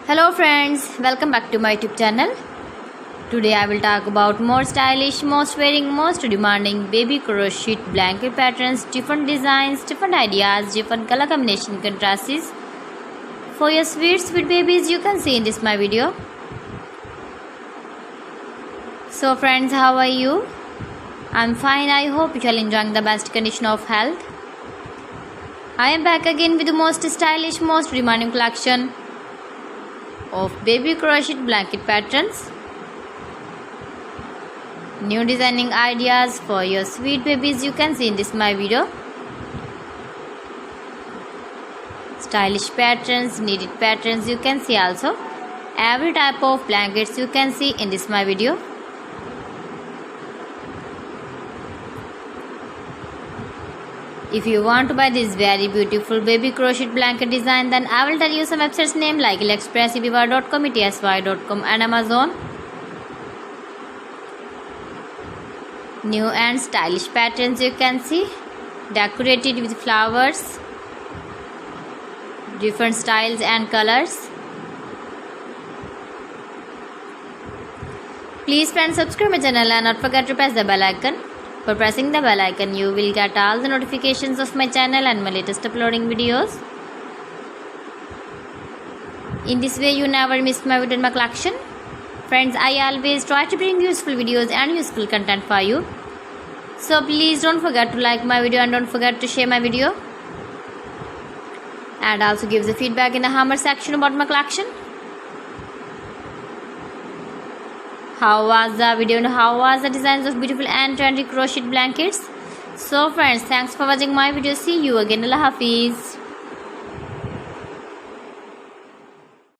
Hello friends, welcome back to my YouTube channel. Today I will talk about more stylish, most wearing, most demanding baby crochet blanket patterns, different designs, different ideas, different color combination contrasts for your sweet babies you can see in this my video. So friends, how are you? I'm fine. I hope you are enjoying the best condition of health. I am back again with the most stylish, most demanding collection of baby crochet blanket patterns. New designing ideas for your sweet babies you can see in this my video. Stylish patterns, needed patterns you can see also. Every type of blankets you can see in this my video. If you want to buy this very beautiful baby crochet blanket design, then I will tell you some websites name like AliExpress, eBay.com, ETSY.com and Amazon. New and stylish patterns you can see, decorated with flowers, different styles and colors. Please friends, subscribe my channel and not forget to press the bell icon. For pressing the bell icon, you will get all the notifications of my channel and my latest uploading videos. In this way, you never miss my video in my collection. Friends, I always try to bring useful videos and useful content for you. So please don't forget to like my video and don't forget to share my video. And also give the feedback in the comment section about my collection. How was the video and how was the designs of beautiful and trendy crochet blankets? So friends, thanks for watching my video. See you again. Allah Hafiz.